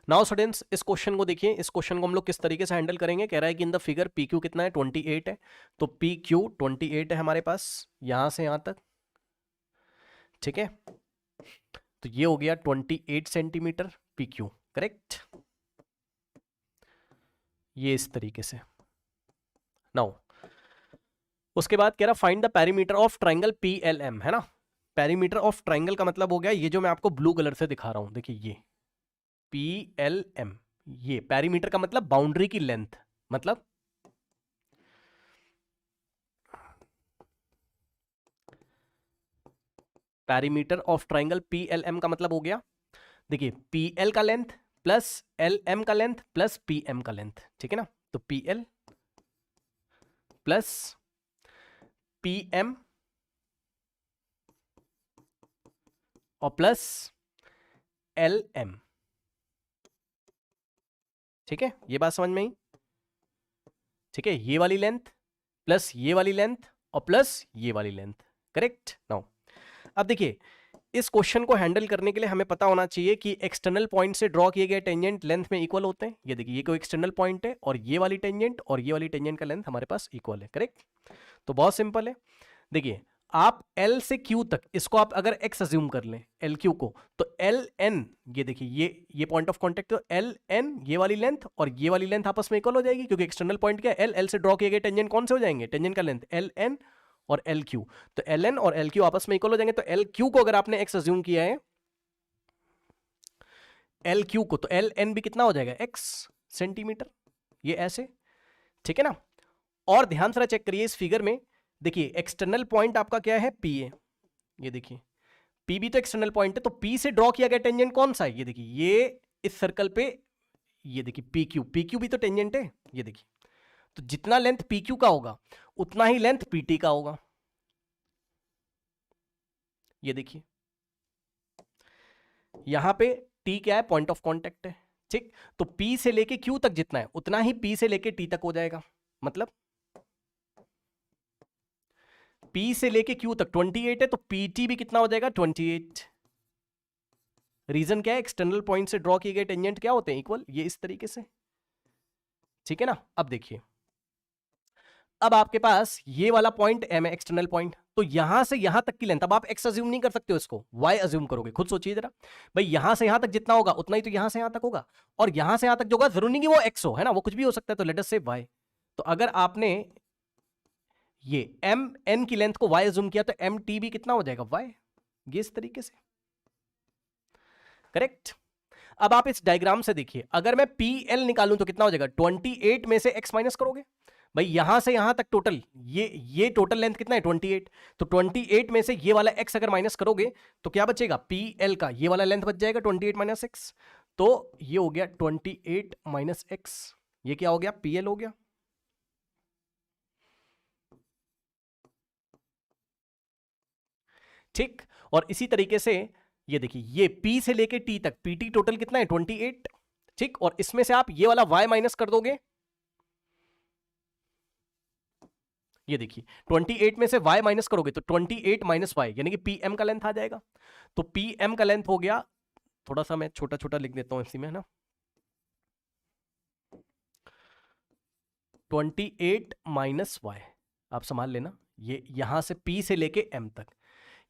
Now students इस question को देखिए, इस क्वेश्चन को हम लोग किस तरीके से हैंडल करेंगे। कह रहा है कि in the figure P Q कितना है, 28 है। तो पी क्यू 28 है हमारे पास यहां से यहां तक, ठीक है। तो ये हो गया 28 सेंटीमीटर पी क्यू, करेक्ट। ये इस तरीके से। नाउ उसके बाद कह रहा find the perimeter of triangle P L M, है ना। पेरीमीटर ऑफ ट्राइंगल का मतलब हो गया ये जो मैं आपको ब्लू कलर से दिखा रहा हूं, देखिए ये पी एल एम। ये पेरीमीटर का मतलब बाउंड्री की लेंथ, मतलब perimeter of triangle P L M का मतलब हो गया, देखिए पी एल का लेंथ प्लस एल एम का लेंथ प्लस पी एम का लेंथ, ठीक है ना। तो P L plus P M और प्लस एल एम, ठीक है। ये बात समझ में आई, ठीक है। ये वाली लेंथ प्लस ये वाली लेंथ और प्लस ये वाली लेंथ, करेक्ट। नाउ अब देखिए इस क्वेश्चन को हैंडल करने के लिए हमें पता होना चाहिए कि एक्सटर्नल पॉइंट से ड्रॉ किए गए टेंजेंट लेंथ में इक्वल होते हैं। ये देखिए ये कोई एक्सटर्नल पॉइंट है और ये वाली टेंजेंट और ये वाली टेंजेंट का लेंथ हमारे पास इक्वल है, करेक्ट। तो बहुत सिंपल है, देखिए आप L से Q तक इसको आप अगर x अज्यूम कर लें एल क्यू को, तो एल एन, ये देखिए ये पॉइंट ऑफ कॉन्टेक्ट, तो एल एन ये वाली लेंथ और ये वाली लेंथ आपस में इक्वल हो जाएगी, क्योंकि एक्सटर्नल पॉइंट क्या है, एल से ड्रॉ किए गए टेंजेंट कौन से हो जाएंगे, टेंजेंट का लेंथ एल एन और एल क्यू। तो एल एन और एल क्यू आपस में इक्वल हो जाएंगे। तो एल क्यू को अगर आपने x अज्यूम किया है एल क्यू को, तो एल एन भी कितना हो जाएगा, x सेंटीमीटर, ये ऐसे, ठीक है ना। और ध्यान से चेक करिए इस फिगर में, देखिए एक्सटर्नल पॉइंट आपका क्या है, पी है। ये देखिए पी भी तो एक्सटर्नल पॉइंट है, तो पी से ड्रॉ किया गया टेंजेंट कौन सा है, ये देखिए ये इस सर्कल पे, ये देखिए पी क्यू भी तो टेंजेंट है, ये देखिए। तो जितना लेंथ पी क्यू का होगा उतना ही लेंथ पीटी का होगा, ये देखिए यहां पे टी क्या है, पॉइंट ऑफ कांटेक्ट है, ठीक। तो पी से लेके क्यू तक जितना है उतना ही पी से लेके टी तक हो जाएगा, मतलब पी से लेके क्यू तक 28 है, तो पीटी भी कितना हो जाएगा, 28। रीजन क्या है, एक्सटर्नल पॉइंट से ड्रॉ किए गए टेंजेंट क्या होते हैं, इक्वल, ये इस तरीके से, ठीक है ना। अब देखिए अब आपके पास ये वाला पॉइंट एम है, एक्सटर्नल पॉइंट, तो यहां से यहां तक की लेंथ, अब आप एक्स अज्यूम नहीं कर सकते हो, इसको वाई अज्यूम करोगे। खुद सोचिए जरा भाई, यहां से यहां तक जितना होगा उतना ही तो यहां से यहां तक होगा, और यहां से यहां तक जो होगा जरूरी नहीं कि वो एक्स हो, है ना, वो कुछ भी हो सकता है। तो लेट अस से वाई, तो अगर आपने ये एम एन की लेंथ को वाई अज्यूम किया तो एम टी भी कितना हो जाएगा, वाई, ये इस तरीके से, करेक्ट। अब आप इस डायग्राम से देखिए, अगर मैं पी एल निकालूं तो कितना हो जाएगा, 28 में से एक्स माइनस करोगे, भाई यहां से यहां तक टोटल, ये टोटल लेंथ कितना है, 28। तो 28 में से ये वाला x अगर माइनस करोगे तो क्या बचेगा, पी एल का ये वाला लेंथ बच जाएगा 28 माइनस एक्स। तो ये हो गया 28 माइनस एक्स, ये क्या हो गया, पी एल हो गया, ठीक। और इसी तरीके से ये देखिए ये p से लेके t तक pt टोटल कितना है, 28, ठीक। और इसमें से आप ये वाला y माइनस कर दोगे, ये देखिए 28 में से y माइनस करोगे तो 28 माइनस वाई, यानी कि पी एम का लेंथ आ जाएगा। तो पी एम का लेंथ हो गया, थोड़ा सा मैं छोटा छोटा लिख देता हूं इसी में, है ना, 28 माइनस वाई, आप संभाल लेना, ये यहां से p से लेके m तक,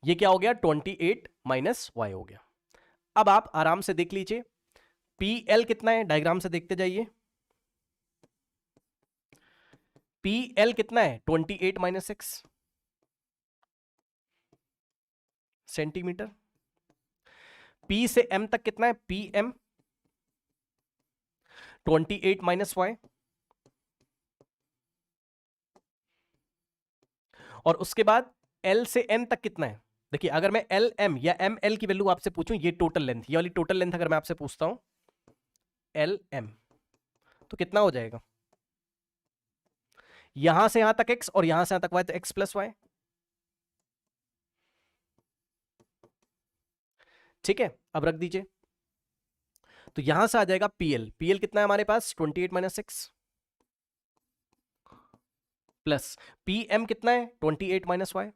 ये क्या हो गया, 28 माइनस वाई हो गया। अब आप आराम से देख लीजिए पी एल कितना है, डायग्राम से देखते जाइए, पी एल कितना है, 28 माइनस एक्स सेंटीमीटर। पी से एम तक कितना है, पी एम 28 माइनस वाई, और उसके बाद एल से एन तक कितना है, देखिए अगर मैं एल एम या एम एल की वैल्यू आपसे पूछूं, ये टोटल लेंथ, ये वाली टोटल लेंथ अगर मैं आपसे पूछता हूं एल एम, तो कितना हो जाएगा, यहां से यहां तक एक्स और यहां से यहां तक वाई, तो एक्स प्लस वाई, ठीक है। अब रख दीजिए, तो यहां से आ जाएगा पीएल, पीएल कितना है हमारे पास, 28 minus X plus P M कितना है, 28 माइनस वाई,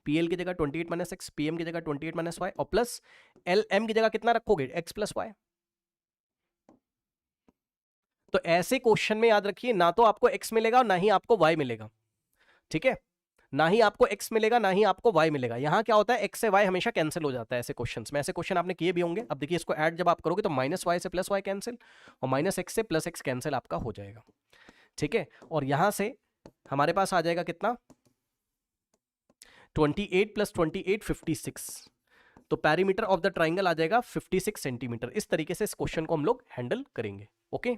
पी एल की जगह 28 माइनस एक्स, पी एम की जगह 28 माइनस वाई, और प्लस एल एम की जगह कितना रखोगे, एक्स प्लस वाई। तो ऐसे क्वेश्चन में याद रखिए ना तो आपको एक्स मिलेगा और ना ही आपको वाई मिलेगा, ठीक है, ना ही आपको x मिलेगा ना ही आपको y मिलेगा। यहां क्या होता है, x से y हमेशा कैंसिल हो जाता है ऐसे क्वेश्चंस में। ऐसे क्वेश्चन आपने किए भी होंगे। अब देखिए इसको ऐड जब आप करोगे तो माइनस वाई से प्लस वाई कैंसिल, और माइनस एक्स से प्लस एक्स कैंसिल आपका हो जाएगा, ठीक है। और यहां से हमारे पास आ जाएगा कितना, 28 प्लस 28 56। तो पेरीमीटर ऑफ द ट्राइंगल आ जाएगा 56 सेंटीमीटर। इस तरीके से इस क्वेश्चन को हम लोग हैंडल करेंगे, ओके।